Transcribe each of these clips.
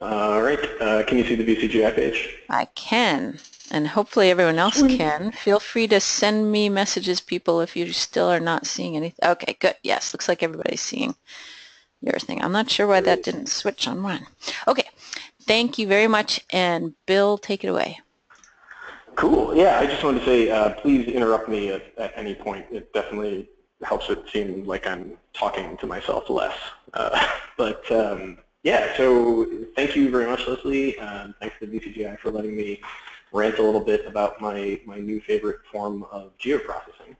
All right, can you see the VCGI page? I can, and hopefully everyone else can. Feel free to send me messages, people, if you still are not seeing anything. Okay, good. Yes, looks like everybody's seeing your thing. I'm not sure why that didn't switch on mine. Okay, thank you very much, and Bill, take it away. Cool. Yeah, I just wanted to say, please interrupt me at any point. It definitely helps it seem like I'm talking to myself less. Yeah, so thank you very much, Leslie. Thanks to VCGI for letting me rant a little bit about my new favorite form of geoprocessing.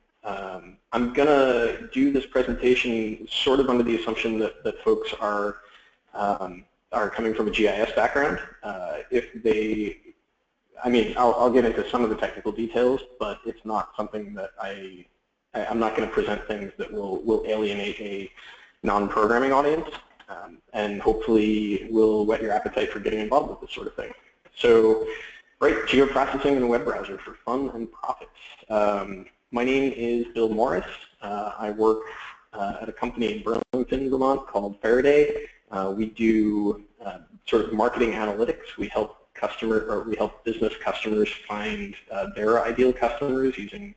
I'm going to do this presentation sort of under the assumption that folks are coming from a GIS background. I'll get into some of the technical details, but it's not something that I'm not going to present things that will alienate a non-programming audience, and hopefully will whet your appetite for getting involved with this sort of thing. So, right, geoprocessing in a web browser for fun and profits. My name is Bill Morris. I work at a company in Burlington, Vermont called Faraday. We do sort of marketing analytics. We help business customers find their ideal customers using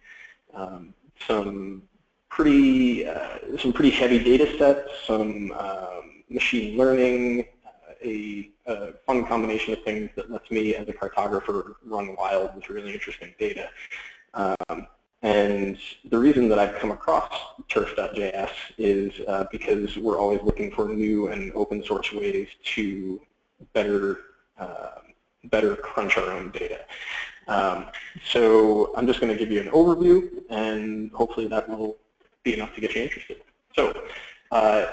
some pretty heavy data sets, some machine learning, a fun combination of things that lets me as a cartographer run wild with really interesting data. And the reason that I've come across turf.js is because we're always looking for new and open source ways to better crunch our own data. So I'm just going to give you an overview, and hopefully that will be enough to get you interested. So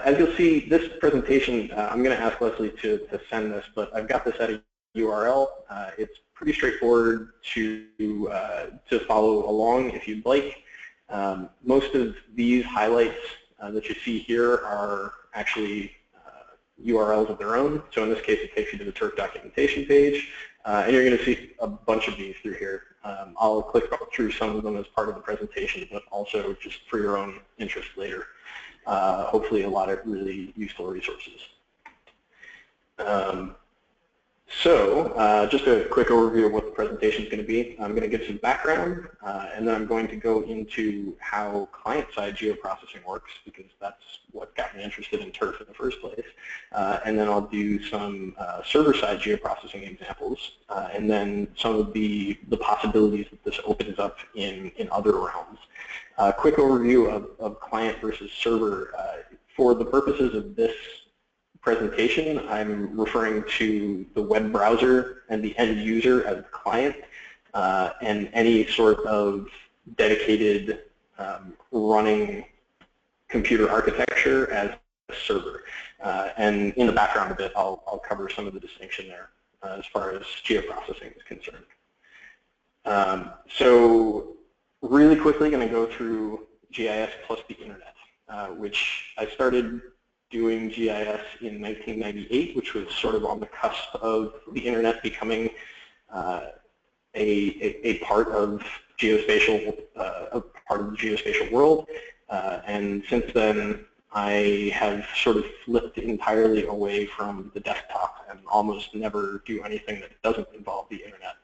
as you'll see, this presentation, I'm going to ask Leslie to send this, but I've got this at a URL. It's pretty straightforward to follow along if you'd like. Most of these highlights that you see here are actually URLs of their own. So in this case, it takes you to the turf documentation page, and you're going to see a bunch of these through here. I'll click through some of them as part of the presentation, but also just for your own interest later. Hopefully a lot of really useful resources. Just a quick overview of what the presentation is going to be. I'm going to give some background, and then I'm going to go into how client-side geoprocessing works, because that's what got me interested in turf in the first place. And then I'll do some server-side geoprocessing examples, and then some of the possibilities that this opens up in other realms. Quick overview of client versus server. For the purposes of this presentation, I'm referring to the web browser and the end user as the client, and any sort of dedicated running computer architecture as a server. And in the background of it, I'll cover some of the distinction there as far as geoprocessing is concerned. So really quickly going to go through GIS plus the internet, which I started doing GIS in 1998, which was sort of on the cusp of the internet becoming a part of geospatial, part of the geospatial world. And since then, I have sort of flipped entirely away from the desktop and almost never do anything that doesn't involve the internet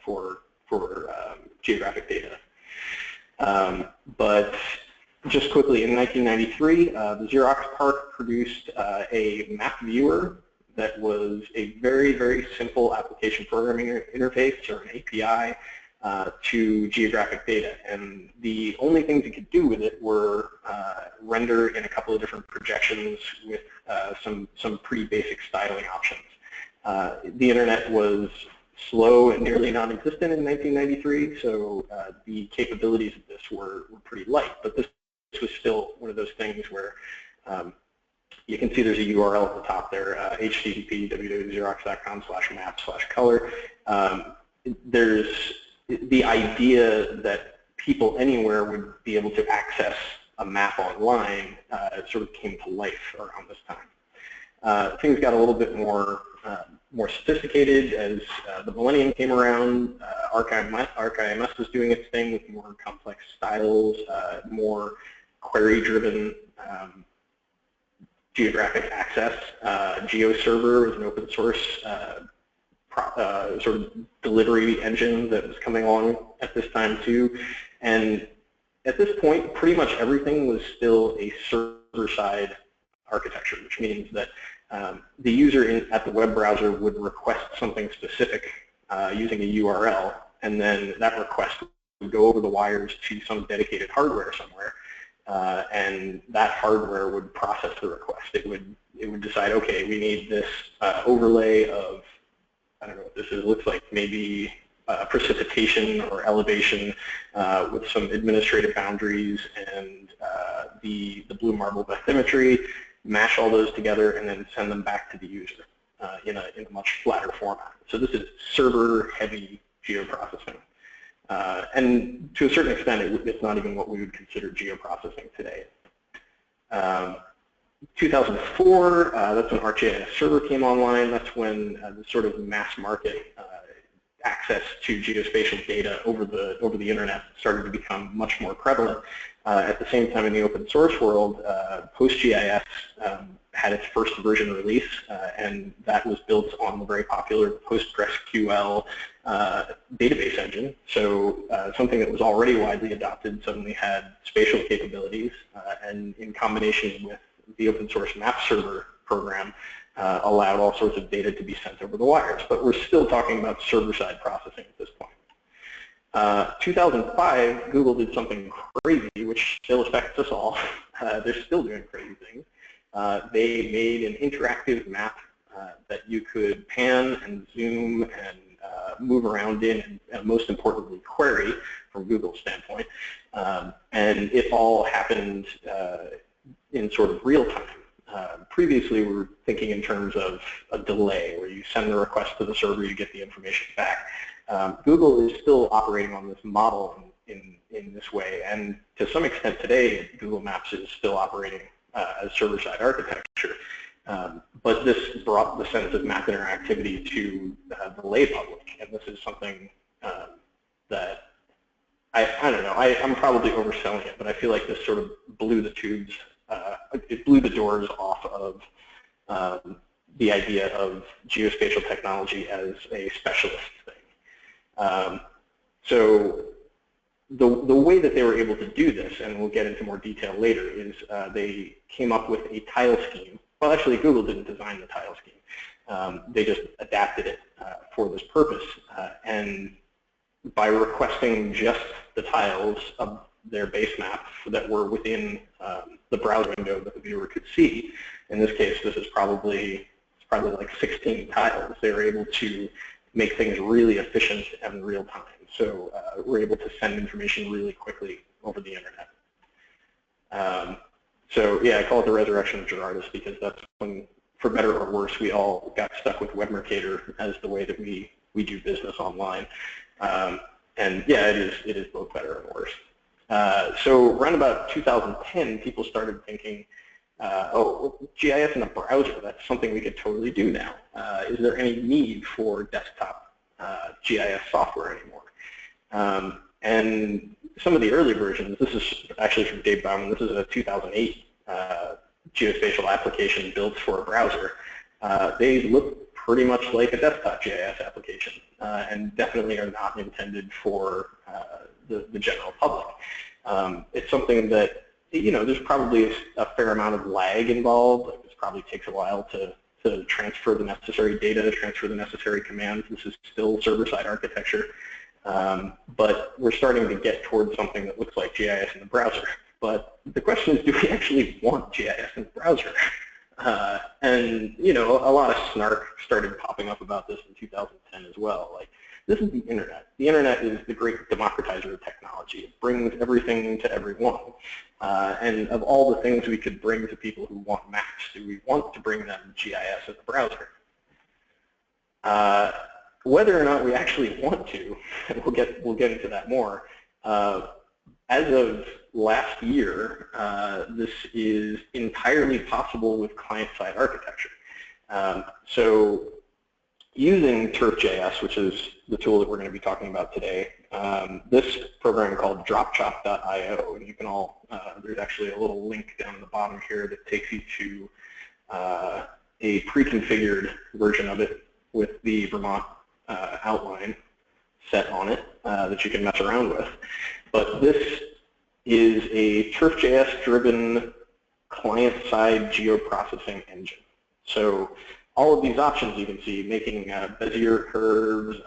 for geographic data. But just quickly, in 1993, the Xerox PARC produced a map viewer that was a very, very simple application programming interface, or an API, to geographic data. And the only things it could do with it were render in a couple of different projections with some pretty basic styling options. The internet was slow and nearly non-existent in 1993, so the capabilities of this were pretty light. But this was still one of those things where you can see there's a URL at the top there, http www.xerox.com/map/color. There's the idea that people anywhere would be able to access a map online sort of came to life around this time. Things got a little bit more sophisticated as the millennium came around. ArcGIS was doing its thing with more complex styles, more query-driven geographic access. GeoServer was an open source sort of delivery engine that was coming along at this time too. And at this point, pretty much everything was still a server-side architecture, which means that the user at the web browser would request something specific using a URL, and then that request would go over the wires to some dedicated hardware somewhere, and that hardware would process the request. It would decide, okay, we need this overlay of, I don't know what this is, it looks like maybe precipitation or elevation with some administrative boundaries and the blue marble bathymetry, mash all those together, and then send them back to the user in a much flatter format. So this is server-heavy geoprocessing. And to a certain extent, it's not even what we would consider geoprocessing today. 2004, that's when ArcGIS server came online. That's when the sort of mass market access to geospatial data over the internet started to become much more prevalent. At the same time, in the open source world, PostGIS had its first version release, and that was built on the very popular PostgreSQL database engine. So something that was already widely adopted suddenly had spatial capabilities, and in combination with the open source MapServer program, allowed all sorts of data to be sent over the wires. But we're still talking about server-side processing at this point. 2005, Google did something crazy, which still affects us all. They're still doing crazy things. They made an interactive map that you could pan and zoom and move around in, and most importantly, query from Google's standpoint. And it all happened in sort of real time. Previously, we were thinking in terms of a delay, where you send the request to the server, you get the information back. Google is still operating on this model in this way, and to some extent today, Google Maps is still operating as server-side architecture. But this brought the sense of map interactivity to the lay public, and this is something that I don't know. I'm probably overselling it, but I feel like this sort of blew the tubes. It blew the doors off of the idea of geospatial technology as a specialist thing. So the way that they were able to do this, and we'll get into more detail later, is they came up with a tile scheme. Well, actually, Google didn't design the tile scheme. They just adapted it for this purpose. And by requesting just the tiles of their base map that were within the browser window that the viewer could see, in this case, this is probably like 16 tiles. They were able to make things really efficient and real time. So we're able to send information really quickly over the internet. So yeah, I call it the Resurrection of Gerardus because that's when, for better or worse, we all got stuck with Web Mercator as the way that we do business online. And yeah, it is both better and worse. So around about 2010, people started thinking, oh, GIS in a browser, that's something we could totally do now. Is there any need for desktop GIS software anymore? And some of the early versions, this is actually from Dave Bauman, this is a 2008 geospatial application built for a browser. They look pretty much like a desktop GIS application, and definitely are not intended for the general public. It's something that, you know, there's probably a fair amount of lag involved. Like, this probably takes a while to transfer the necessary data, transfer the necessary commands. This is still server-side architecture. But we're starting to get towards something that looks like GIS in the browser. But the question is, do we actually want GIS in the browser? And, you know, a lot of snark started popping up about this in 2010 as well. Like, this is the internet. The internet is the great democratizer of technology. It brings everything to everyone. And of all the things we could bring to people who want maps, do we want to bring them GIS in the browser? Whether or not we actually want to, and we'll get into that more. As of last year, this is entirely possible with client-side architecture. So using turf.js, which is the tool that we're going to be talking about today, this program called dropchop.io, and you can all, there's actually a little link down at the bottom here that takes you to a pre-configured version of it with the Vermont outline set on it that you can mess around with. But this is a turf.js driven client-side geoprocessing engine. So all of these options you can see, making Bezier curves,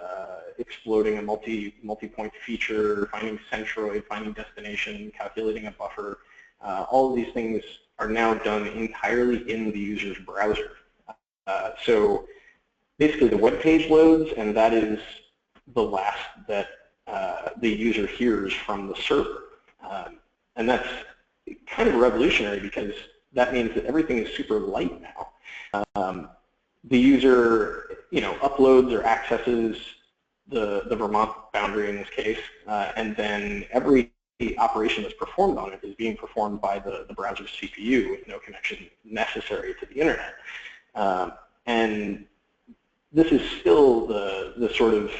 exploding a multi-point feature, finding centroid, finding destination, calculating a buffer, all of these things are now done entirely in the user's browser. So basically the web page loads, and that is the last that the user hears from the server. And that's kind of revolutionary because that means that everything is super light now. The user, uploads or accesses the Vermont boundary in this case, and then every operation that's performed on it is being performed by the browser's CPU with no connection necessary to the internet. And this is still the sort of,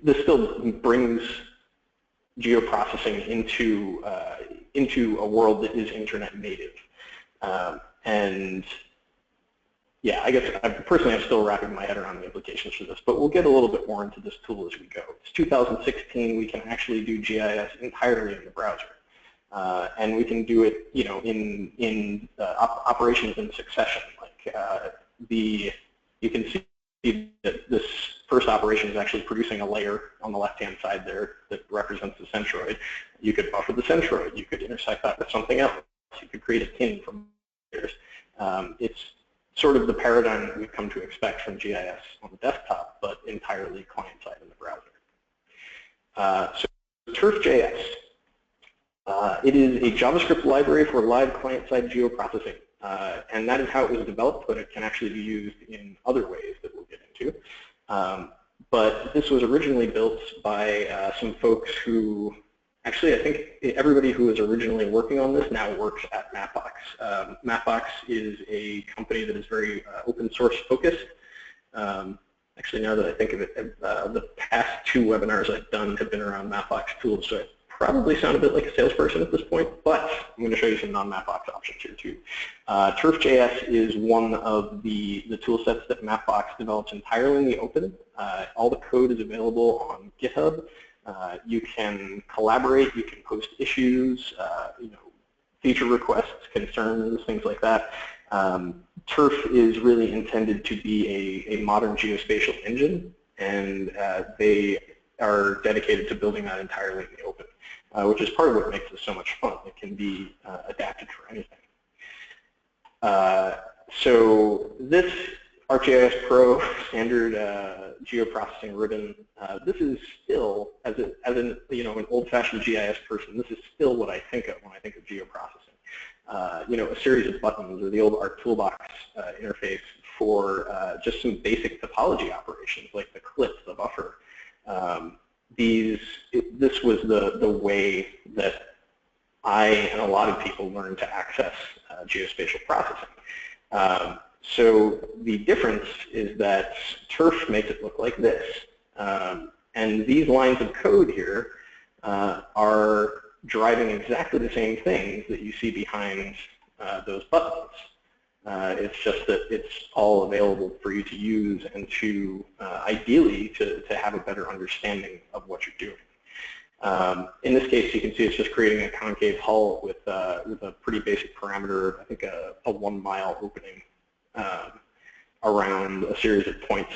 this still brings geoprocessing into a world that is internet native. And yeah, I guess personally I'm still wrapping my head around the implications for this, but we'll get a little bit more into this tool as we go. It's 2016, we can actually do GIS entirely in the browser. And we can do it, in operations in succession. Like you can see that this first operation is actually producing a layer on the left-hand side there that represents the centroid. You could buffer the centroid. You could intersect that with something else. You could create a pin from layers. It's sort of the paradigm that we've come to expect from GIS on the desktop, but entirely client-side in the browser. So turf.js. It is a JavaScript library for live client-side geoprocessing, and that is how it was developed, but it can actually be used in other ways that we'll get into. But this was originally built by some folks who, actually I think everybody who was originally working on this now works at Mapbox. Mapbox is a company that is very open source focused. Actually, now that I think of it, the past 2 webinars I've done have been around Mapbox tools, so I probably sound a bit like a salesperson at this point, but I'm going to show you some non-Mapbox options here too. Turf.js is one of the tool sets that Mapbox develops entirely in the open. All the code is available on GitHub. You can collaborate, you can post issues, feature requests, concerns, things like that. Turf is really intended to be a modern geospatial engine, and they are dedicated to building that entirely in the open, which is part of what makes this so much fun. It can be adapted for anything. So this ArcGIS Pro standard geoprocessing ribbon, this is still, as an old-fashioned GIS person, this is still what I think of when I think of geoprocessing. A series of buttons, or the old Arc Toolbox interface for just some basic topology operations like the clip, the buffer. This was the way that I and a lot of people learned to access geospatial processing. So the difference is that Turf makes it look like this. And these lines of code here are driving exactly the same things that you see behind those buttons. It's just that it's all available for you to use and to, ideally, to have a better understanding of what you're doing. In this case, you can see it's just creating a concave hull with a pretty basic parameter, I think a 1 mile opening around a series of points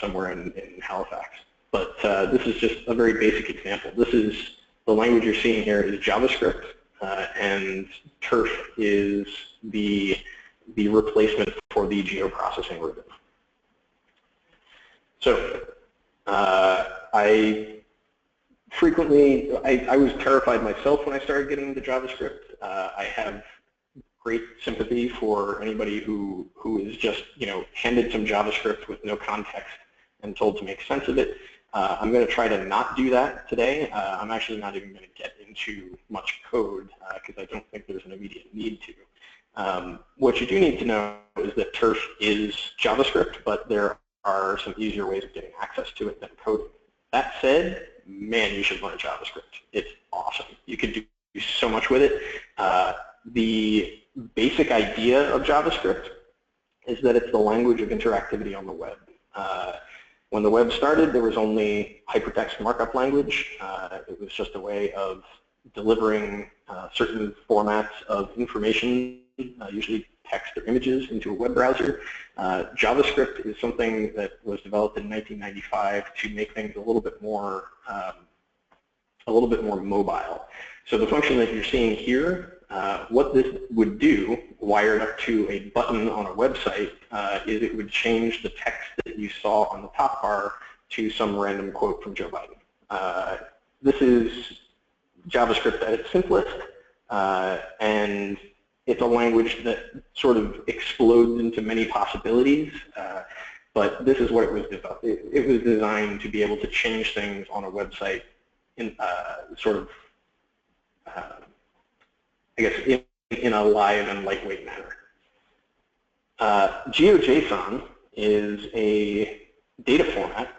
somewhere in Halifax. But this is just a very basic example. This is, the language you're seeing here is JavaScript, and Turf is the replacement for the geoprocessing ribbon. So I was terrified myself when I started getting into JavaScript. I have great sympathy for anybody who is just handed some JavaScript with no context and told to make sense of it. I'm going to try to not do that today. I'm actually not even going to get into much code because I don't think there's an immediate need to. What you do need to know is that Turf is JavaScript, but there are some easier ways of getting access to it than coding. That said, man, you should learn JavaScript. It's awesome. You could do so much with it. basic idea of JavaScript is that it's the language of interactivity on the web. When the web started, there was only hypertext markup language. It was just a way of delivering certain formats of information, usually text or images, into a web browser. JavaScript is something that was developed in 1995 to make things a little bit more mobile. So the function that you're seeing here, what this would do, wired up to a button on a website, is it would change the text that you saw on the top bar to some random quote from Joe Biden. This is JavaScript at its simplest, and it's a language that sort of explodes into many possibilities, but this is what it was developed. It was designed to be able to change things on a website in sort of, I guess, in a live and lightweight manner. GeoJSON is a data format.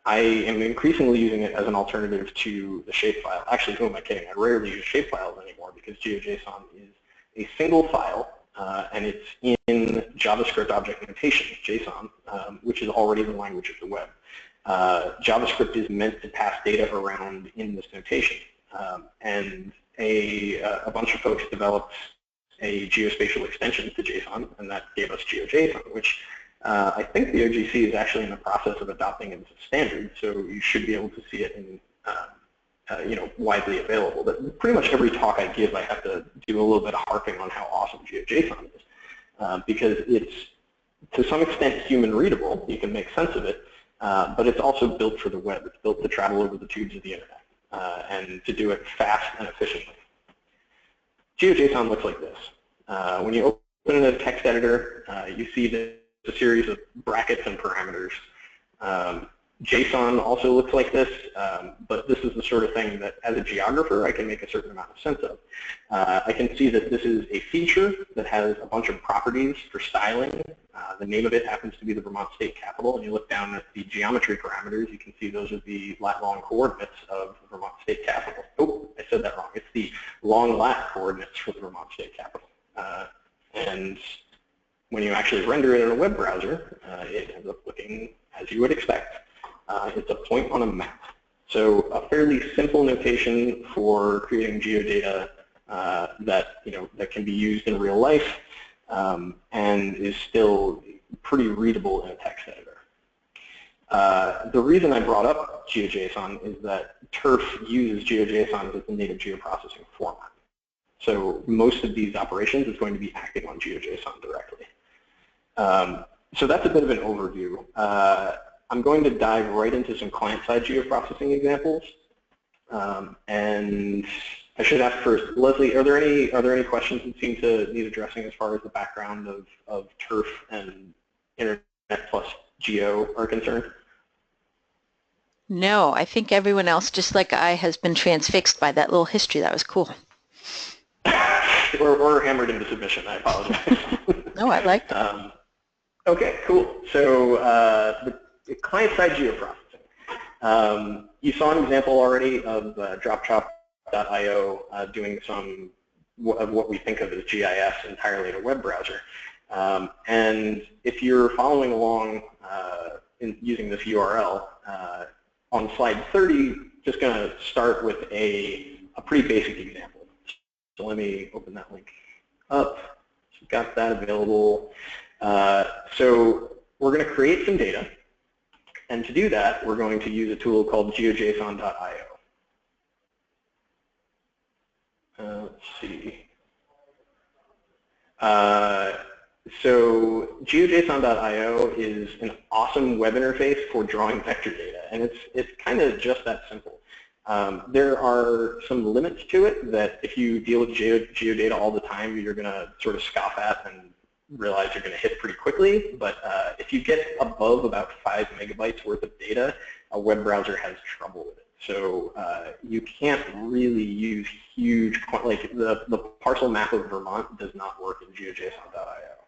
I am increasingly using it as an alternative to the shapefile. Actually, who am I kidding? I rarely use shapefiles anymore because GeoJSON is a single file, and it's in JavaScript object notation, JSON, which is already the language of the web. JavaScript is meant to pass data around in this notation, and a bunch of folks developed a geospatial extension to JSON, and that gave us GeoJSON, which I think the OGC is actually in the process of adopting it as a standard, so you should be able to see it in widely available. But pretty much every talk I give, I have to do a little bit of harping on how awesome GeoJSON is, because it's to some extent human readable. You can make sense of it, but it's also built for the web. It's built to travel over the tubes of the internet and to do it fast and efficiently. GeoJSON looks like this. When you open a text editor, you see a series of brackets and parameters. JSON also looks like this, but this is the sort of thing that, as a geographer, I can make a certain amount of sense of. I can see that this is a feature that has a bunch of properties for styling. The name of it happens to be the Vermont state capital, and you look down at the geometry parameters, you can see those are the lat-long coordinates of the Vermont state capital. Oh, I said that wrong. It's the long-lat coordinates for the Vermont state capital. And when you actually render it in a web browser, it ends up looking as you would expect. It's a point on a map. So a fairly simple notation for creating geodata that can be used in real life and is still pretty readable in a text editor. The reason I brought up GeoJSON is that turf uses GeoJSON as the native geoprocessing format. So most of these operations is going to be acting on GeoJSON directly. So that's a bit of an overview. I'm going to dive right into some client-side geoprocessing examples, and I should ask first, Leslie, are there any questions that seem to need addressing as far as the background of turf and internet plus geo are concerned? No, I think everyone else, just like I, has been transfixed by that little history. That was cool. Or hammered into submission. I apologize. No, I liked it. Okay, cool. So the client-side geoprocessing. You saw an example already of dropchop.io doing some of what we think of as GIS entirely in a web browser. And if you're following along in using this URL, on slide 30, just going to start with a pretty basic example. So let me open that link up. So got that available. So we're going to create some data. And to do that, we're going to use a tool called geojson.io. Let's see. So geojson.io is an awesome web interface for drawing vector data, and it's kind of just that simple. There are some limits to it that if you deal with geodata all the time, you're going to sort of scoff at and realize you're going to hit pretty quickly. But if you get above about 5 megabytes worth of data, a web browser has trouble with it. So you can't really use huge, like the parcel map of Vermont does not work in geojson.io.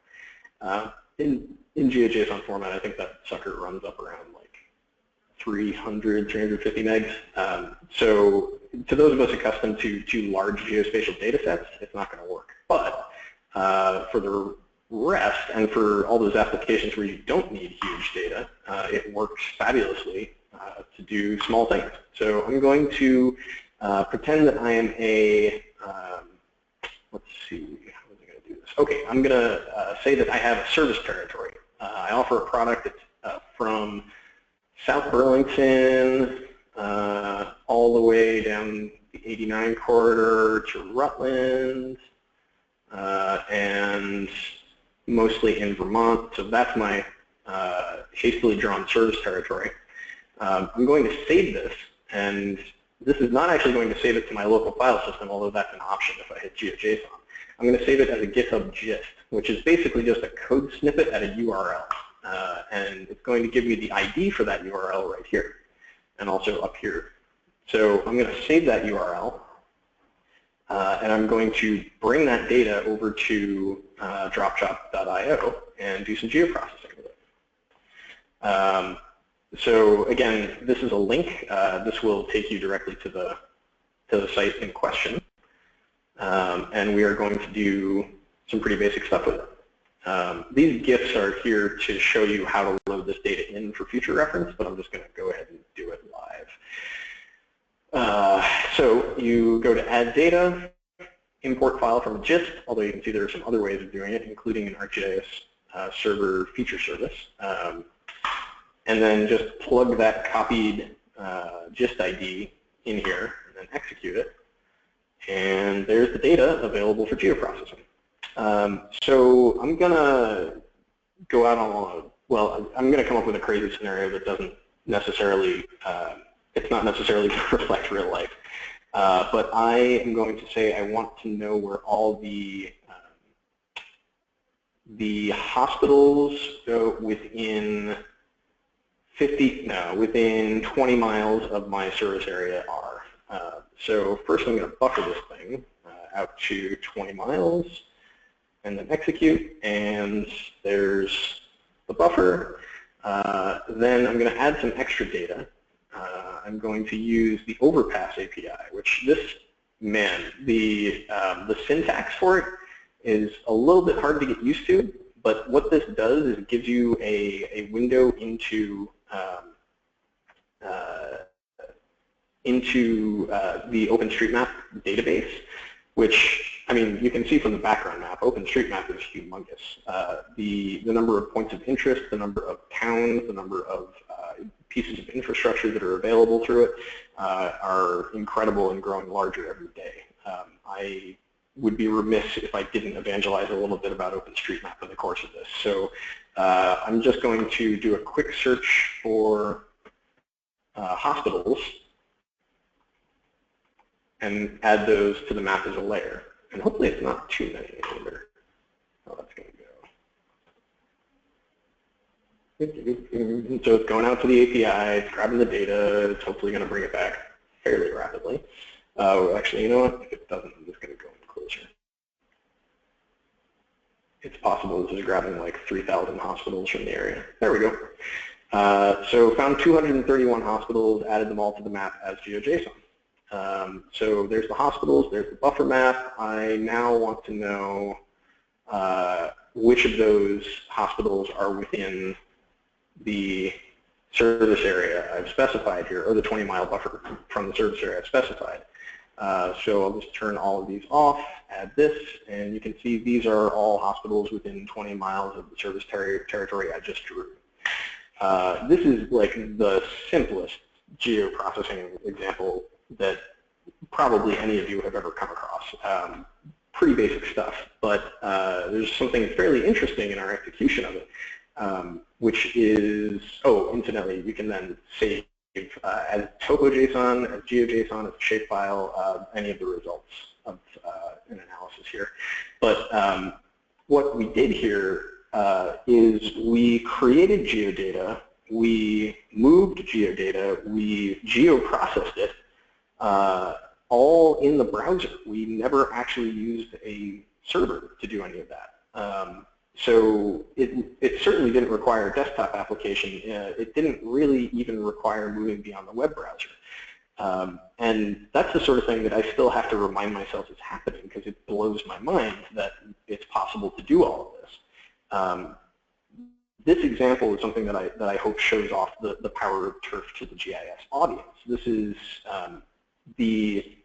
In GeoJSON format, I think that sucker runs up around like 300, 350 megs. So to those of us accustomed to large geospatial data sets, it's not going to work. But For the rest, and for all those applications where you don't need huge data, it works fabulously to do small things. So I'm going to pretend that I am a, let's see, how was I going to do this? Okay, I'm going to say that I have a service territory. I offer a product that's from South Burlington all the way down the 89 corridor to Rutland, and mostly in Vermont. So that's my hastily drawn service territory. I'm going to save this, and this is not actually going to save it to my local file system, although that's an option if I hit GeoJSON. I'm going to save it as a GitHub gist, which is basically just a code snippet at a URL. And it's going to give me the ID for that URL right here, and also up here. So I'm going to save that URL, and I'm going to bring that data over to dropchop.io and do some geoprocessing with it. So again, this is a link. This will take you directly to the site in question, and we are going to do some pretty basic stuff with it. These GIFs are here to show you how to load this data in for future reference, but I'm just going to go ahead and do it live. So you go to Add Data, import file from a gist, although you can see there are some other ways of doing it, including an ArcGIS server feature service. And then just plug that copied gist ID in here, and then execute it. And there's the data available for geoprocessing. So I'm going to go out on well, I'm going to come up with a crazy scenario that doesn't necessarily, it's not necessarily going to reflect real life. But I am going to say I want to know where all the hospitals go within within 20 miles of my service area are. So first I'm going to buffer this thing out to 20 miles, and then execute, and there's the buffer. Then I'm going to add some extra data. I'm going to use the overpass API, which the syntax for it is a little bit hard to get used to, but what this does is it gives you a window into the OpenStreetMap database, which, I mean, you can see from the background map, OpenStreetMap is humongous. The number of points of interest, the number of towns, the number of pieces of infrastructure that are available through it are incredible and growing larger every day. I would be remiss if I didn't evangelize a little bit about OpenStreetMap in the course of this. So I'm just going to do a quick search for hospitals and add those to the map as a layer. And hopefully it's not too many either. Oh, that's going to go. So it's going out to the API, it's grabbing the data, it's hopefully going to bring it back fairly rapidly. Actually, you know what? If it doesn't, I'm just going to go closer. It's possible this is grabbing like 3,000 hospitals from the area. There we go. So found 231 hospitals, added them all to the map as GeoJSON. So there's the hospitals, there's the buffer map. I now want to know which of those hospitals are within the service area I've specified here, or the 20-mile buffer from the service area I've specified. So I'll just turn all of these off, add this, and you can see these are all hospitals within 20 miles of the service territory I just drew. This is like the simplest geoprocessing example that probably any of you have ever come across. Pretty basic stuff, but there's something fairly interesting in our execution of it, which is, oh, incidentally, you can then save as topo.json, as GeoJSON, as a shapefile, any of the results of an analysis here. But what we did here is we created geodata, we moved geodata, we geoprocessed it, all in the browser. We never actually used a server to do any of that. So it certainly didn't require a desktop application. It didn't really even require moving beyond the web browser. And that's the sort of thing that I still have to remind myself is happening, because it blows my mind that it's possible to do all of this. This example is something that I hope shows off the power of turf to the GIS audience. This is the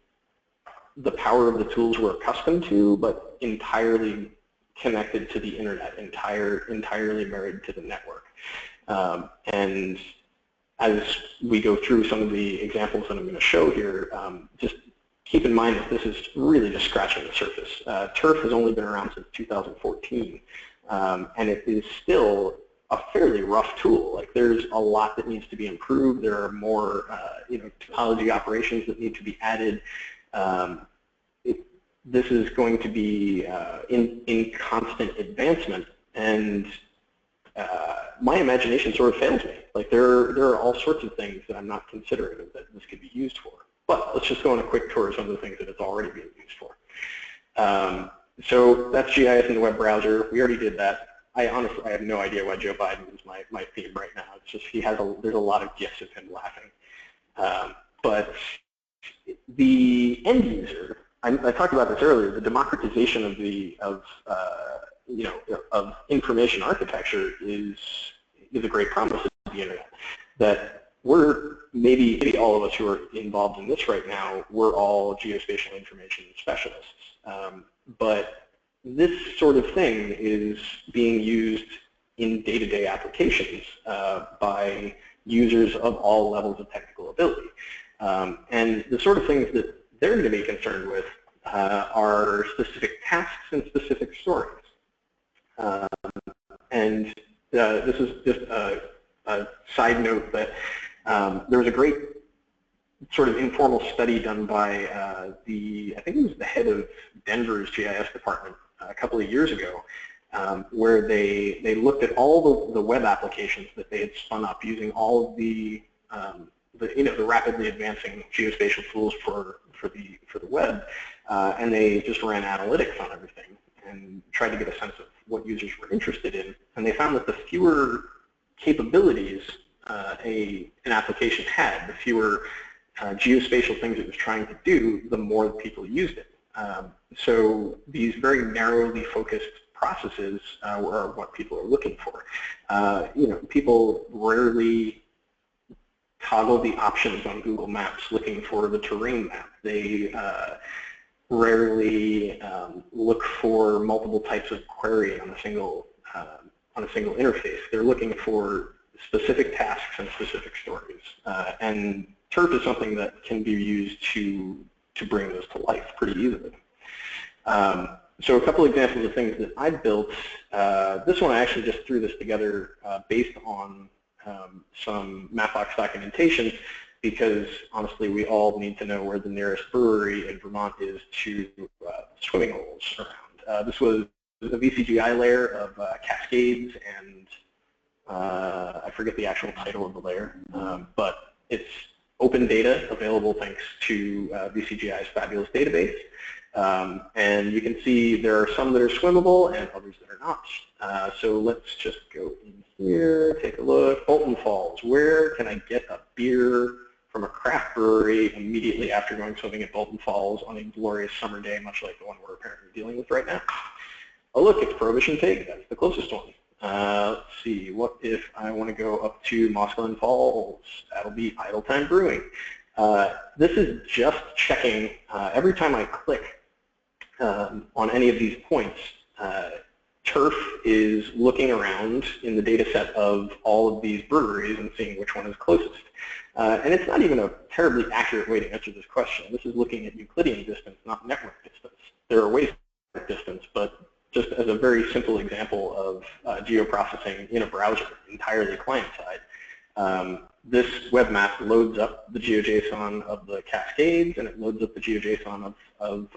power of the tools we're accustomed to, but entirely connected to the internet, entirely married to the network. And as we go through some of the examples that I'm going to show here, just keep in mind that this is really just scratching the surface. Turf has only been around since 2014, and it is still a fairly rough tool. Like, there's a lot that needs to be improved. There are more topology operations that need to be added. This is going to be in constant advancement, and my imagination sort of fails me. Like, there are all sorts of things that I'm not considering that this could be used for. But let's just go on a quick tour of some of the things that it's already being used for. So that's GIS in the web browser. We already did that. I honestly have no idea why Joe Biden is my theme right now. It's just there's a lot of GIFs of him laughing. But the end user, I talked about this earlier. The democratization of information architecture is a great promise of the internet. That we're maybe all of us who are involved in this right now, we're all geospatial information specialists. But this sort of thing is being used in day-to-day applications by users of all levels of technical ability. And the sort of things that they're going to be concerned with are specific tasks and specific stories. And this is just a side note that there was a great sort of informal study done by I think it was the head of Denver's GIS department a couple of years ago, where they looked at all the web applications that they had spun up using all of the rapidly advancing geospatial tools for the web, and they just ran analytics on everything and tried to get a sense of what users were interested in. And they found that the fewer capabilities an application had, the fewer geospatial things it was trying to do, the more people used it. So these very narrowly focused processes are what people are looking for. People rarely toggle the options on Google Maps looking for the terrain map. They rarely look for multiple types of query on a single interface. They're looking for specific tasks and specific stories. And turf is something that can be used to bring those to life pretty easily. So a couple examples of things that I've built. This one I actually just threw this together based on some Mapbox documentation, because honestly we all need to know where the nearest brewery in Vermont is to swimming holes around. This was a VCGI layer of cascades, and I forget the actual title of the layer, but it's open data available thanks to VCGI's fabulous database. And you can see there are some that are swimmable and others that are not. So let's just go in here, take a look. Bolton Falls, where can I get a beer from a craft brewery immediately after going swimming at Bolton Falls on a glorious summer day, much like the one we're apparently dealing with right now? Oh look, it's Prohibition Pig. That's the closest one. Let's see, what if I want to go up to Mossglen Falls? That'll be Idle Time Brewing. This is just checking, every time I click on any of these points, Turf is looking around in the data set of all of these breweries and seeing which one is closest. And it's not even a terribly accurate way to answer this question. This is looking at Euclidean distance, not network distance. There are ways to network distance, but just as a very simple example of geoprocessing in a browser, entirely client-side, this web map loads up the GeoJSON of the Cascades, and it loads up the GeoJSON of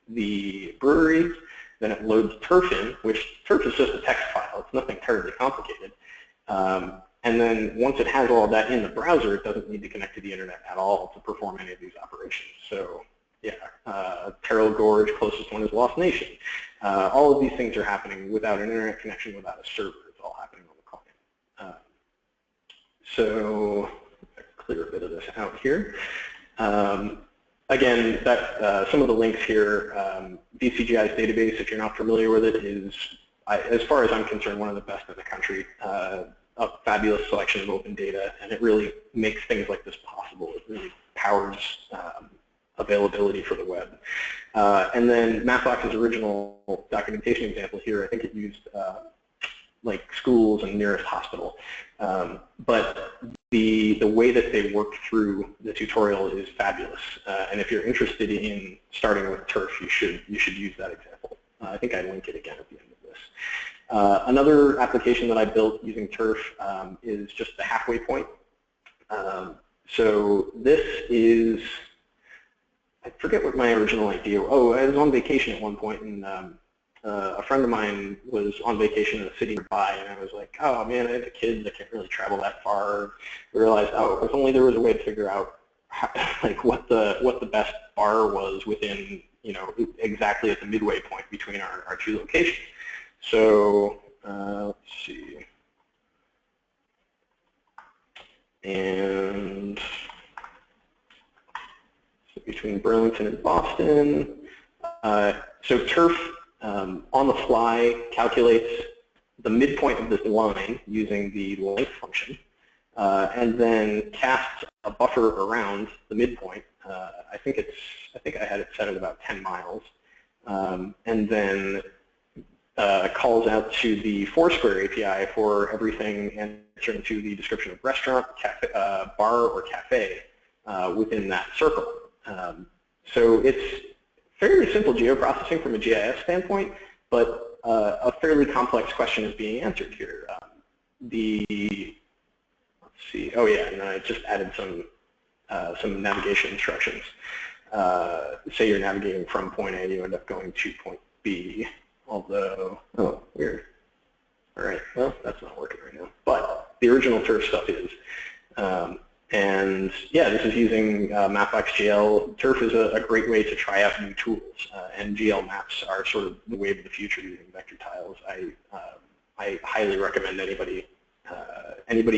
the breweries. Then it loads turf in, which turf is just a text file. It's nothing terribly complicated. And then once it has all of that in the browser, it doesn't need to connect to the internet at all to perform any of these operations. So yeah, Terrell Gorge, closest one is Lost Nation. All of these things are happening without an internet connection, without a server. It's all happening on the client. So clear a bit of this this out here. Again, some of the links here, VCGI's database, if you're not familiar with it, is, as far as I'm concerned, one of the best in the country. A fabulous selection of open data, and it really makes things like this possible. It really powers availability for the web. And then Mapbox's original documentation example here, I think it used like schools and nearest hospital. But the way that they work through the tutorial is fabulous. And if you're interested in starting with turf, you should use that example. I think I link it again at the end of this. Another application that I built using turf is just the halfway point. So this is, I forget what my original idea was. Oh, I was on vacation at one point, and a friend of mine was on vacation in a city nearby, and I was like, oh man, I have kids, I can't really travel that far. We realized, oh, if only there was a way to figure out how, like what the best bar was within, you know, exactly at the midway point between our two locations. So let's see, and so between Burlington and Boston. So turf on the fly calculates the midpoint of this line using the length function, and then casts a buffer around the midpoint. I think I had it set at about 10 miles, and then calls out to the Foursquare API for everything answering to the description of restaurant, cafe, bar, or cafe within that circle. So it's fairly simple geoprocessing from a GIS standpoint, but a fairly complex question is being answered here. Let's see, oh yeah, and I just added some navigation instructions. Say you're navigating from point A, you end up going to point B, although, oh, weird. All right, well, that's not working right now, but the original turf stuff is. And yeah, this is using Mapbox.gl. Turf is a great way to try out new tools, and GL maps are sort of the wave of the future using vector tiles. I highly recommend anybody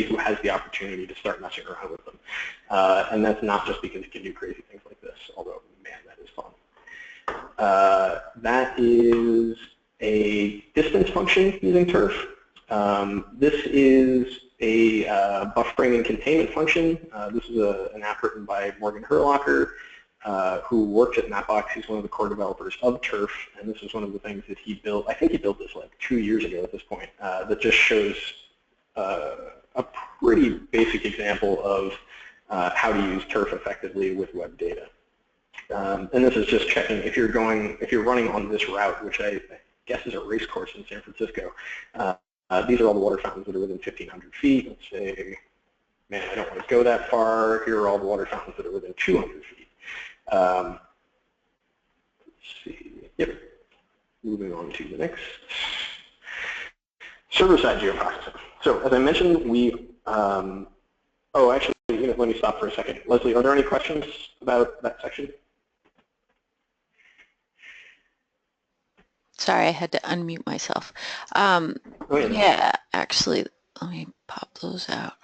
who has the opportunity to start messing around with them. And that's not just because you can do crazy things like this, although, man, that is fun. That is a distance function using turf. This is a buffering and containment function. This is an app written by Morgan Herlocker, who works at Mapbox. He's one of the core developers of turf, and this is one of the things that he built. I think he built this like 2 years ago at this point. That just shows a pretty basic example of how to use turf effectively with web data. And this is just checking if you're running on this route, which I guess is a race course in San Francisco. These are all the water fountains that are within 1,500 feet. Let's say, man, I don't want to go that far. Here are all the water fountains that are within 200 feet. Let's see. Yep. Moving on to the next. Server-side geoprocessing. So as I mentioned, we, oh, actually, let me stop for a second. Leslie, are there any questions about that section? Sorry, I had to unmute myself. Yeah, actually, let me pop those out.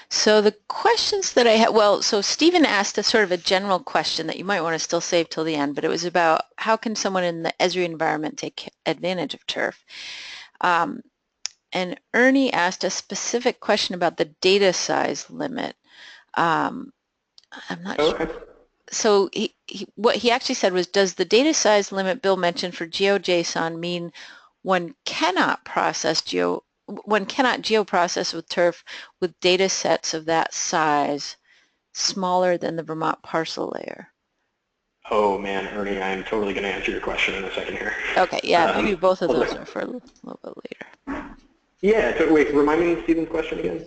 So the questions that I had, well, so Stephen asked a sort of a general question that you might want to still save till the end, but it was about how can someone in the Esri environment take advantage of turf? And Ernie asked a specific question about the data size limit. I'm not sure. So what he actually said was, does the data size limit Bill mentioned for GeoJSON mean one cannot geoprocess with turf with data sets of that size smaller than the Vermont parcel layer? Oh man, Ernie, I'm totally going to answer your question in a second here. Okay, yeah, maybe both of those are for a little bit later. Yeah, so wait, remind me of Stephen's question again.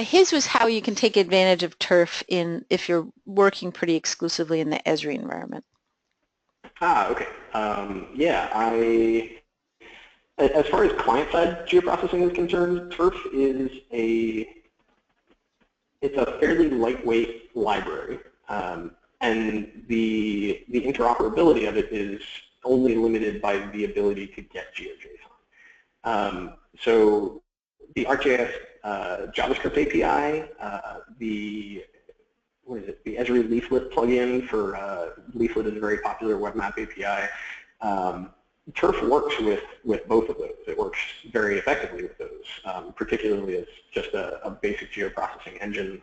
His was how you can take advantage of turf if you're working pretty exclusively in the Esri environment. Ah, okay. Yeah, as far as client-side geoprocessing is concerned, turf is it's a fairly lightweight library, and the interoperability of it is only limited by the ability to get GeoJSON. So the ArcGIS JavaScript API, the what is it? The Esri Leaflet plugin for Leaflet is a very popular web map API. Turf works with both of those. It works very effectively with those, particularly as just a basic geoprocessing engine,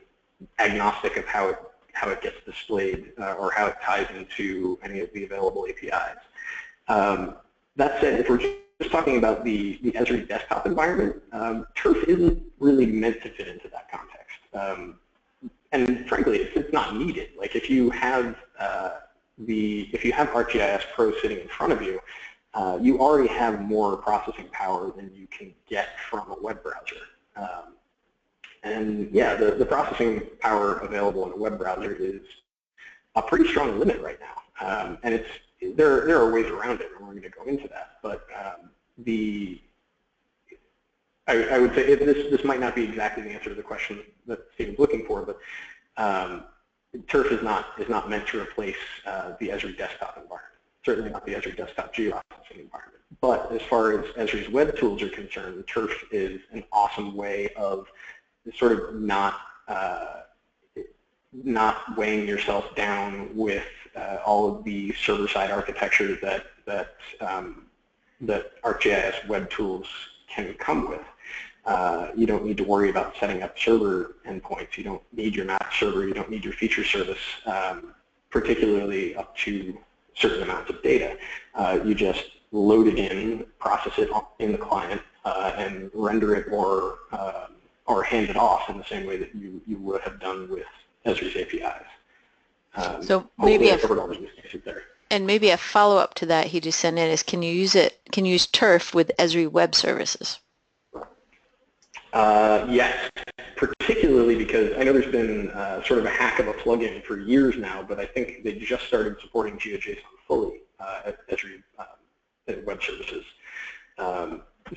agnostic of how it gets displayed or how it ties into any of the available APIs. That said, if we're just talking about the Esri desktop environment, Turf isn't really meant to fit into that context. And frankly, it's not needed. Like if you have ArcGIS Pro sitting in front of you, you already have more processing power than you can get from a web browser. And yeah, the processing power available in a web browser is a pretty strong limit right now. And there are ways around it, and we're going to go into that. But I would say this might not be exactly the answer to the question that Stephen's looking for, but Turf is not meant to replace the Esri desktop environment. Certainly not the Esri desktop geoprocessing environment. But as far as Esri's web tools are concerned, Turf is an awesome way of sort of not weighing yourself down with all of the server-side architecture that ArcGIS web tools can come with. You don't need to worry about setting up server endpoints. You don't need your MapServer. You don't need your feature service, particularly up to certain amounts of data. You just load it in, process it in the client, and render it or hand it off in the same way that you would have done with Esri's APIs. So maybe maybe a follow-up to that he just sent in is, can you use Turf with Esri web services? Yes, particularly because I know there's been sort of a hack of a plugin for years now, but I think they just started supporting GeoJSON fully at Esri web services.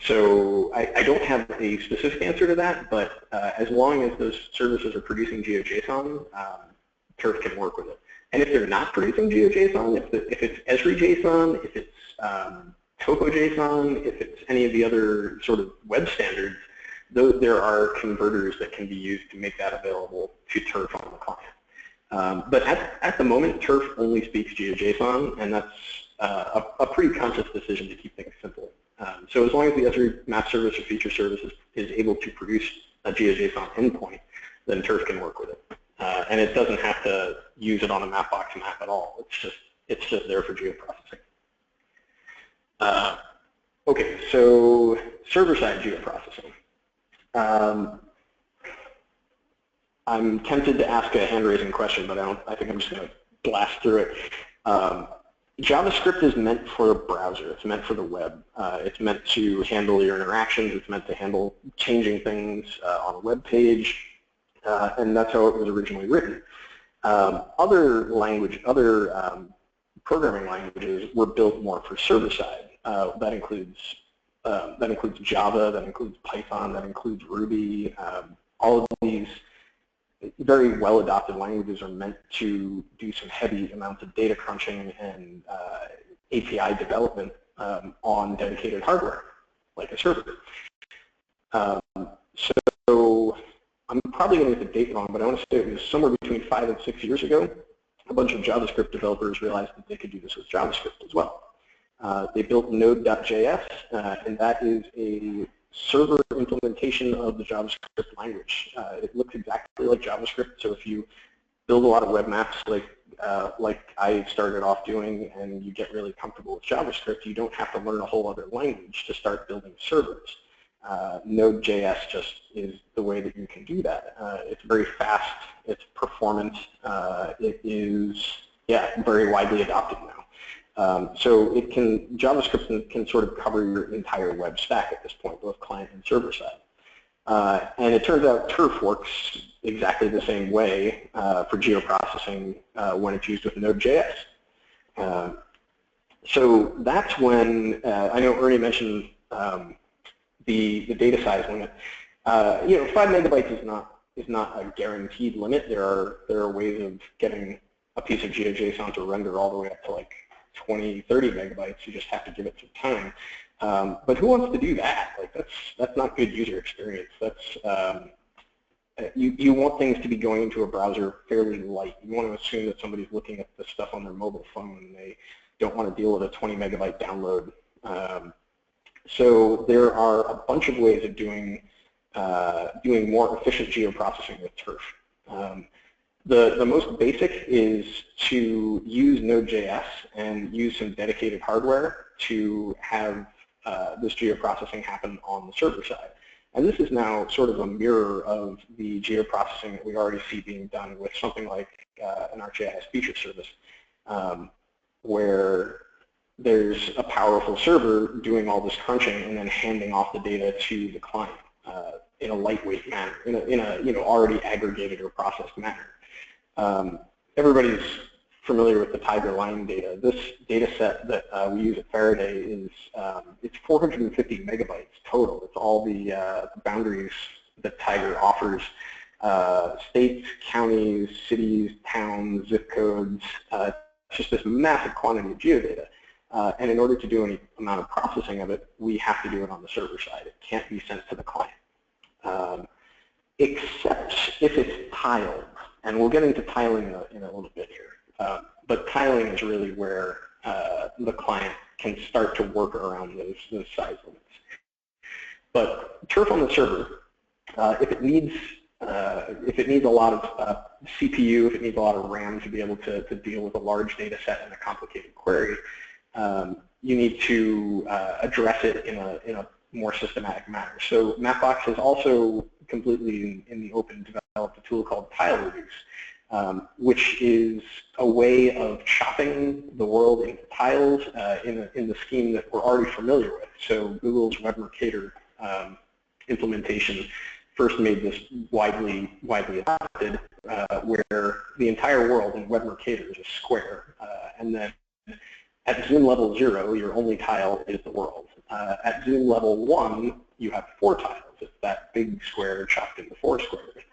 So I don't have a specific answer to that, but as long as those services are producing GeoJSON, Turf can work with it. And if they're not producing GeoJSON, if it's Esri JSON, if it's Topo JSON, if it's any of the other sort of web standards, there are converters that can be used to make that available to Turf on the client. But at the moment, Turf only speaks GeoJSON, and that's a pretty conscious decision to keep things simple. So as long as the Esri map service or feature service is able to produce a GeoJSON endpoint, then Turf can work with it. And it doesn't have to use it on a Mapbox map at all. It's just there for geoprocessing. Okay, so server-side geoprocessing. I'm tempted to ask a hand-raising question, but I think I'm just going to blast through it. JavaScript is meant for a browser. It's meant for the web. It's meant to handle your interactions. It's meant to handle changing things on a web page, and that's how it was originally written. Other programming languages were built more for server-side. That includes Java, that includes Python, that includes Ruby. All of these very well-adopted languages are meant to do some heavy amounts of data crunching and API development on dedicated hardware, like a server. So I'm probably going to get the date wrong, but I want to say it was somewhere between 5 and 6 years ago. A bunch of JavaScript developers realized that they could do this with JavaScript as well. They built node.js, and that is a server implementation of the JavaScript language. It looks exactly like JavaScript, so if you build a lot of web maps like I started off doing and you get really comfortable with JavaScript, you don't have to learn a whole other language to start building servers. Node.js just is the way that you can do that. It's very fast, it's performant, it is, very widely adopted now. So JavaScript can sort of cover your entire web stack at this point, both client and server side. And it turns out Turf works exactly the same way for geoprocessing when it's used with Node.js. So that's when, I know Ernie mentioned the data size limit. 5 megabytes is not a guaranteed limit. There are ways of getting a piece of GeoJSON to render all the way up to like 20, 30 megabytes. You just have to give it some time. But who wants to do that? Like that's not good user experience. you want things to be going into a browser fairly light. You want to assume that somebody's looking at this stuff on their mobile phone and they don't want to deal with a 20 megabyte download. So there are a bunch of ways of doing more efficient geoprocessing with turf. The most basic is to use node.js and use some dedicated hardware to have this geoprocessing happen on the server side. And this is now sort of a mirror of the geoprocessing that we already see being done with something like an ArcGIS feature service, where there's a powerful server doing all this crunching and then handing off the data to the client in a lightweight manner, in a already aggregated or processed manner. Everybody's familiar with the Tiger line data. This data set that we use at Faraday is it's 450 megabytes total. It's all the boundaries that Tiger offers. States, counties, cities, towns, zip codes, just this massive quantity of geodata. And in order to do any amount of processing of it, we have to do it on the server side. It can't be sent to the client. Except if it's tiled. And we'll get into tiling in a little bit here. But tiling is really where the client can start to work around those size limits. But turf on the server, if it needs a lot of CPU, if it needs a lot of RAM to be able to deal with a large data set and a complicated query, you need to address it in a more systematic manner. So Mapbox has also completely in the open developed a tool called tile reduce, which is a way of chopping the world into tiles in the scheme that we're already familiar with. So Google's Web Mercator implementation first made this widely adopted, where the entire world in Web Mercator is a square, and then at zoom level 0, your only tile is the world. At zoom level 1, you have 4 tiles. It's that big square chopped into 4 squares.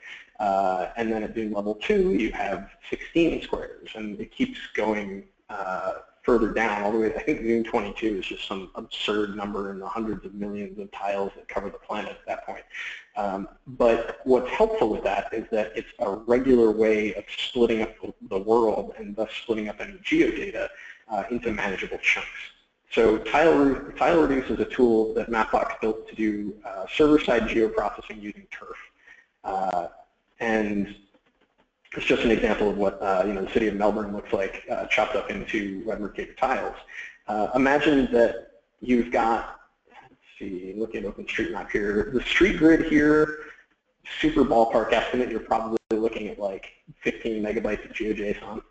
And then at zoom level 2, you have 16 squares. And it keeps going further down all the way. I think zoom 22 is just some absurd number in the hundreds of millions of tiles that cover the planet at that point. But what's helpful with that is that it's a regular way of splitting up the world and thus splitting up any geodata into manageable chunks. So tile reduce is a tool that Mapbox built to do server-side geoprocessing using turf. And it's just an example of what the city of Melbourne looks like chopped up into Web Mercator tiles. Imagine that you've got, let's see, look at OpenStreetMap here. The street grid here, super ballpark estimate, you're probably looking at like 15 megabytes of GeoJSON.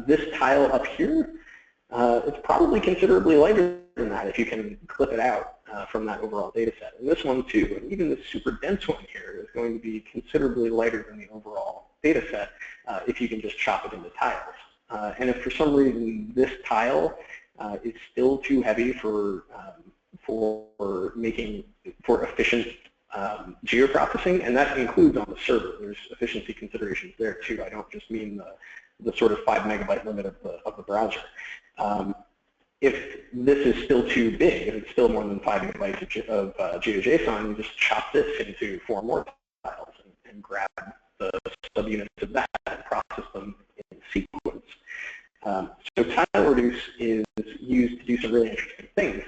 This tile up here, it's probably considerably lighter than that if you can clip it out from that overall data set. And this one too, and even this super dense one here is going to be considerably lighter than the overall data set if you can just chop it into tiles. And if for some reason this tile is still too heavy for efficient geoprocessing, and that includes on the server. There's efficiency considerations there too. I don't just mean the sort of 5 megabyte limit of the browser. If this is still too big, if it's still more than 5 megabytes of GeoJSON, you just chop this into 4 more tiles and grab the subunits of that and process them in sequence. So tile reduce is used to do some really interesting things.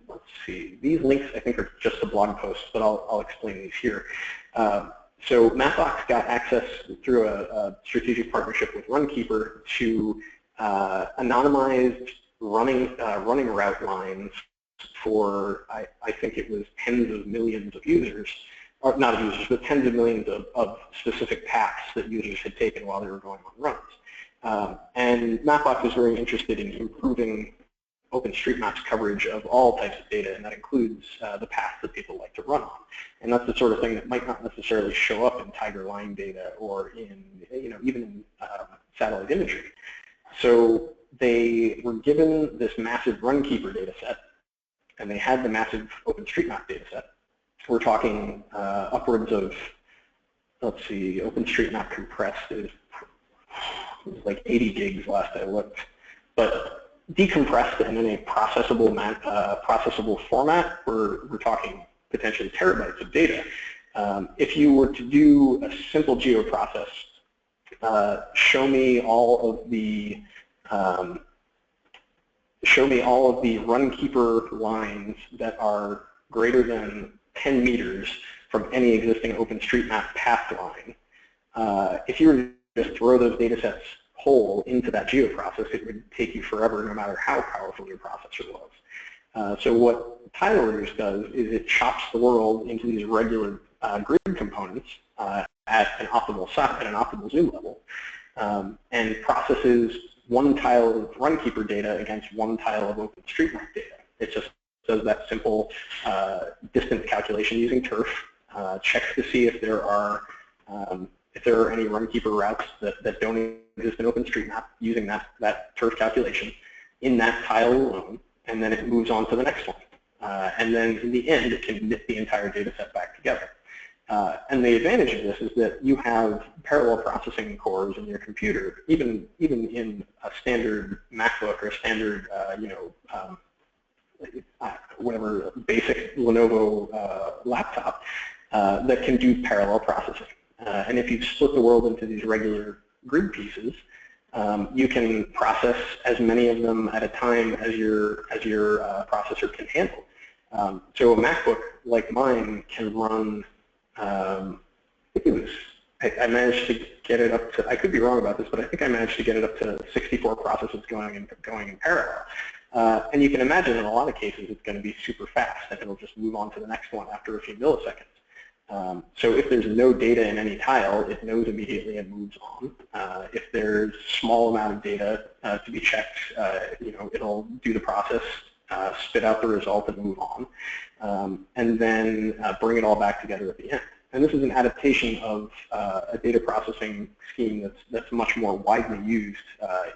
Let's see, these links I think are just the blog posts, but I'll explain these here. So Mapbox got access through a strategic partnership with Runkeeper to anonymized running route lines for, I think it was tens of millions of users, or not users, but tens of millions of specific paths that users had taken while they were going on runs. And Mapbox was very interested in improving OpenStreetMap's coverage of all types of data, and that includes the paths that people like to run on. And that's the sort of thing that might not necessarily show up in Tiger line data or in, even in satellite imagery. So they were given this massive Runkeeper data set, and they had the massive OpenStreetMap data set. We're talking upwards of, let's see, OpenStreetMap compressed is like 80 gigs last I looked. But decompressed and in a processable format, we're talking potentially terabytes of data. If you were to do a simple geoprocess, show me all of the runkeeper lines that are greater than 10 meters from any existing OpenStreetMap path line. If you were to just throw those data sets whole into that geoprocess, it would take you forever no matter how powerful your processor was. So what tileReduce does is it chops the world into these regular grid components at an optimal zoom level, and processes one tile of runkeeper data against one tile of OpenStreetMap data. It just does that simple distance calculation using turf, checks to see if there are any runkeeper routes that don't exist in OpenStreetMap using that turf calculation in that tile alone, and then it moves on to the next one. And then in the end, it can knit the entire data set back together. And the advantage of this is that you have parallel processing cores in your computer, even in a standard MacBook or a standard, whatever basic Lenovo laptop that can do parallel processing. And if you split the world into these regular grid pieces, you can process as many of them at a time as your processor can handle. So a MacBook like mine can run. I managed to get it up to. I could be wrong about this, but I think I managed to get it up to 64 processes going in parallel. And you can imagine in a lot of cases it's going to be super fast, and it'll just move on to the next one after a few milliseconds. So if there's no data in any tile, it knows immediately and moves on. If there's a small amount of data to be checked, it'll do the process, spit out the result, and move on, and then bring it all back together at the end. And this is an adaptation of a data processing scheme that's much more widely used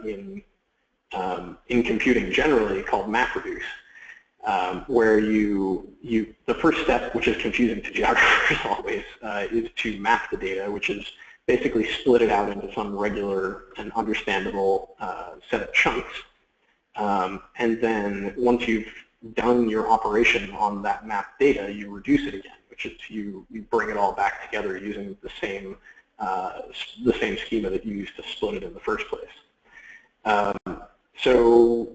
in computing generally, called MapReduce. Where the first step, which is confusing to geographers always, is to map the data, which is basically split it out into some regular and understandable set of chunks. And then once you've done your operation on that map data, you reduce it again, which is you bring it all back together using the same schema that you used to split it in the first place. So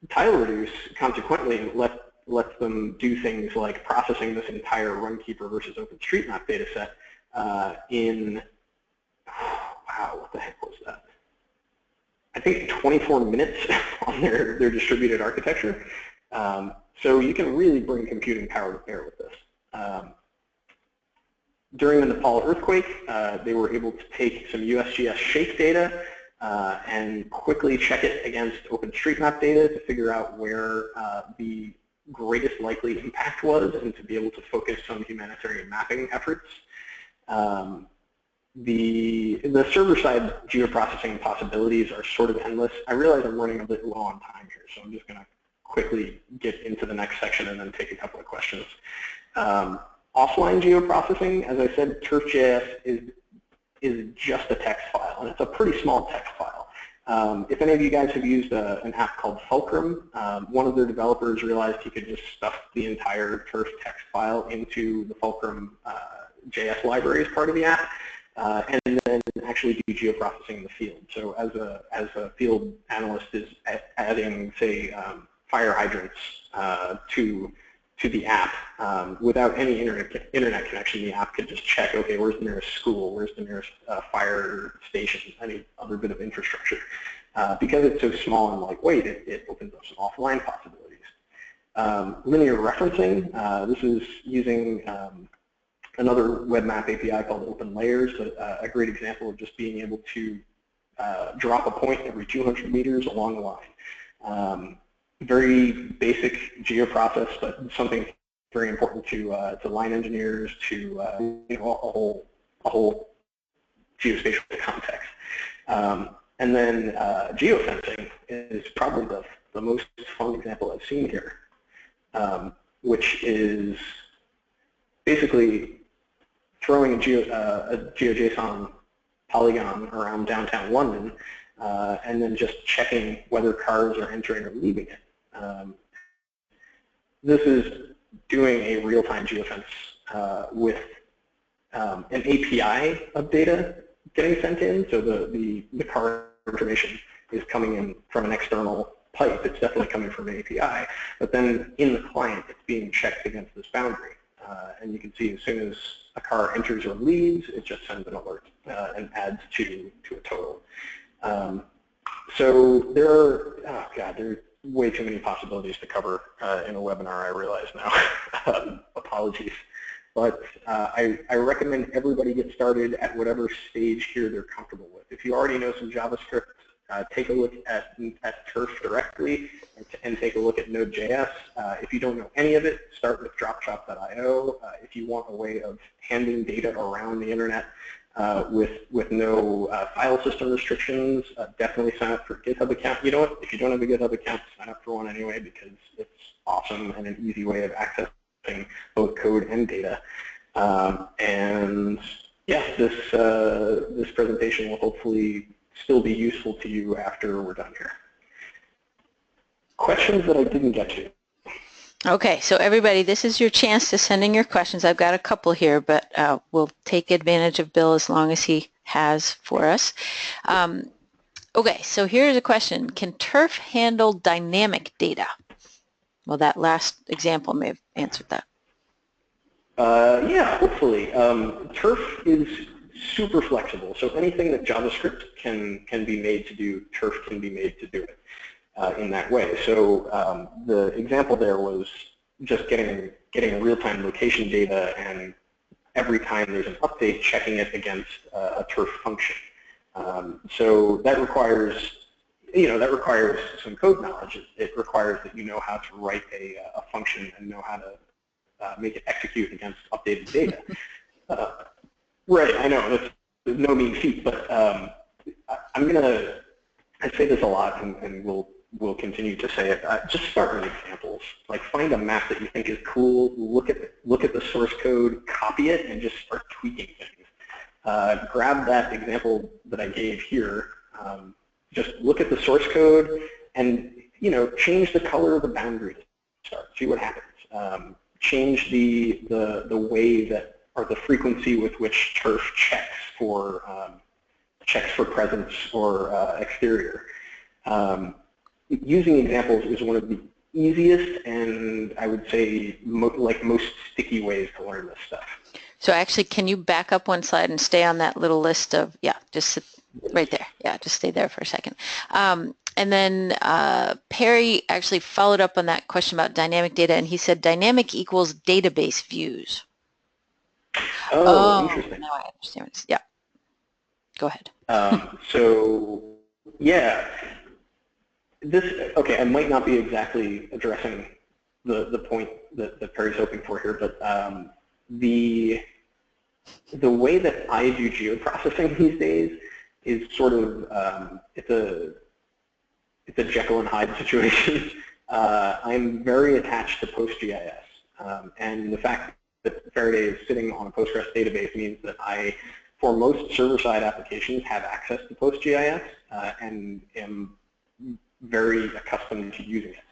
tileReduce consequently lets them do things like processing this entire runkeeper versus OpenStreetMap data set in, wow, what the heck was that? I think 24 minutes on their distributed architecture. So you can really bring computing power to bear with this. During the Nepal earthquake, they were able to take some USGS shape data and quickly check it against OpenStreetMap data to figure out where the greatest likely impact was, and to be able to focus some humanitarian mapping efforts. The server-side geoprocessing possibilities are sort of endless. I realize I'm running a bit low on time here, so I'm just going to quickly get into the next section and then take a couple of questions. Offline geoprocessing, as I said, turf.js is just a text file, and it's a pretty small text file. If any of you guys have used an app called Fulcrum, one of their developers realized he could just stuff the entire turf text file into the Fulcrum JS library as part of the app, and then actually do geoprocessing in the field. So as a field analyst is adding, say, fire hydrants to the app, without any internet connection, the app could just check, okay, where's the nearest school, where's the nearest fire station, any other bit of infrastructure. Because it's so small and lightweight, it opens up some offline possibilities. Linear referencing, this is using another web map API called OpenLayers, a great example of just being able to drop a point every 200 meters along the line. Very basic geoprocess, but something very important to line engineers, to a whole geospatial context. And then geofencing is probably the most fun example I've seen here, which is basically throwing a GeoJSON polygon around downtown London, and then just checking whether cars are entering or leaving it. This is doing a real-time geofence with an API of data getting sent in, so the car information is coming in from an external pipe. It's definitely coming from an API, but then in the client, it's being checked against this boundary. And you can see as soon as a car enters or leaves, it just sends an alert and adds to a total. So there are, oh God, there are way too many possibilities to cover in a webinar, I realize now. Apologies. But I recommend everybody get started at whatever stage here they're comfortable with. If you already know some JavaScript, take a look at turf directly and take a look at node.js. If you don't know any of it, start with dropchop.io. If you want a way of handling data around the internet with no file system restrictions, definitely sign up for a GitHub account. You know what? If you don't have a GitHub account, sign up for one anyway, because it's awesome and an easy way of accessing both code and data. And yeah, this presentation will hopefully still be useful to you after we're done here. Questions that I didn't get to? Okay, so everybody, this is your chance to send in your questions. I've got a couple here, but we'll take advantage of Bill as long as he has for us. Okay, so here's a question. Can turf handle dynamic data? Well, that last example may have answered that. Yeah, hopefully. Turf is super flexible, so anything that JavaScript can be made to do, turf can be made to do it in that way. So the example there was just getting real-time location data, and every time there's an update, checking it against a turf function. So that requires, some code knowledge. It requires that you know how to write a function and know how to make it execute against updated data. Right, I know, that's no mean feat, but I say this a lot, and we'll continue to say it. Just start with examples. Like, find a map that you think is cool, look at the source code, copy it, and just start tweaking things. Grab that example that I gave here, just look at the source code, and change the color of the boundary to start. See what happens. Change the way that, or the frequency with which turf checks for presence or exterior. Using examples is one of the easiest and, I would say, most sticky ways to learn this stuff. So actually, can you back up one slide and stay on that little list of, yeah, just sit right there. Yeah, just stay there for a second. And then Perry actually followed up on that question about dynamic data, and he said dynamic equals database views. Oh, interesting. Now I understand. Yeah. Go ahead. So, yeah. Okay, I might not be exactly addressing the point that Perry's hoping for here, but the way that I do geoprocessing these days is sort of, it's a Jekyll and Hyde situation. I'm very attached to PostGIS, and the fact that Faraday is sitting on a Postgres database means that I, for most server-side applications, have access to PostGIS and am very accustomed to using it.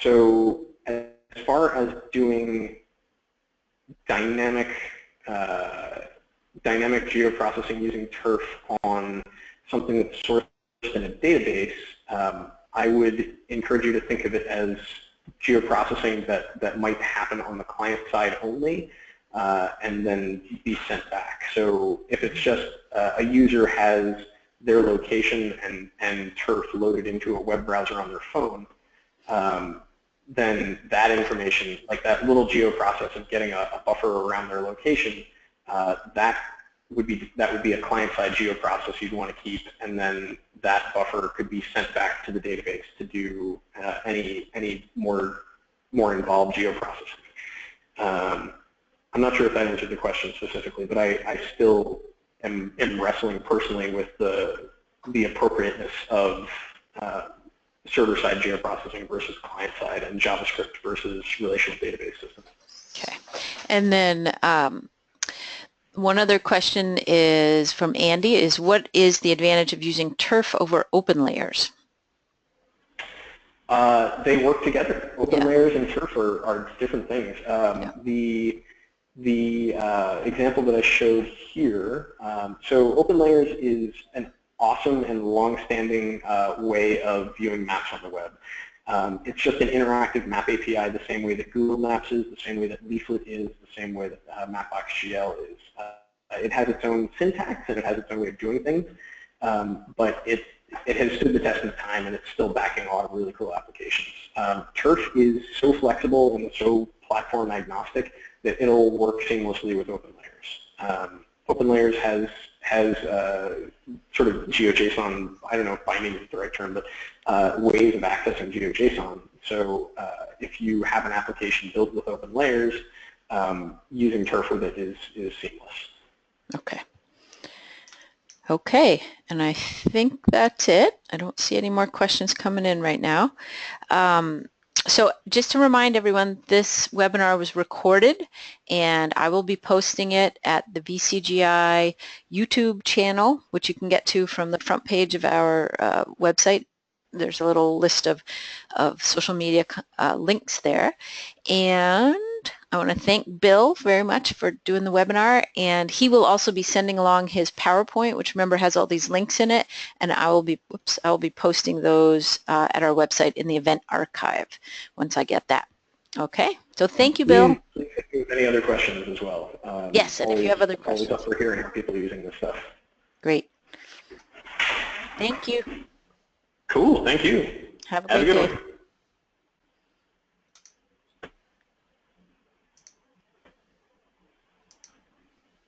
So as far as doing dynamic geoprocessing using turf on something that's sourced in a database, I would encourage you to think of it as geoprocessing that might happen on the client side only, and then be sent back. So if it's just a user has their location and turf loaded into a web browser on their phone, then that information, like that little geoprocess of getting a buffer around their location, that would be a client-side geoprocess you'd want to keep, and then that buffer could be sent back to the database to do any more involved geoprocessing. I'm not sure if that answered the question specifically, but I still am wrestling personally with the appropriateness of server-side geoprocessing versus client-side, and JavaScript versus relational database systems. Okay, and then one other question is from Andy, is what is the advantage of using turf over open layers? They work together. Open layers and turf are different things. the example that I showed here, so OpenLayers is an awesome and long-standing way of viewing maps on the web. It's just an interactive map API the same way that Google Maps is, the same way that Leaflet is, the same way that MapBox.gl is. It has its own syntax and it has its own way of doing things, but it has stood the test of time and it's still backing a lot of really cool applications. Turf is so flexible and so platform agnostic that it'll work seamlessly with OpenLayers. OpenLayers has sort of GeoJSON, I don't know if binding is the right term, but ways of accessing GeoJSON. So if you have an application built with OpenLayers, using Turf with it is seamless. Okay. Okay, and I think that's it. I don't see any more questions coming in right now. So just to remind everyone, this webinar was recorded and I will be posting it at the VCGI YouTube channel, which you can get to from the front page of our website. There's a little list of social media links there. And I want to thank Bill very much for doing the webinar, and he will also be sending along his PowerPoint, which remember has all these links in it, and I will be posting those at our website in the event archive once I get that. Okay, so thank you, Bill. Please hit me with any other questions as well. Yes, and if you have other questions. Always up for hearing how people are using this stuff. Great. Thank you. Cool, thank you. Have a great day.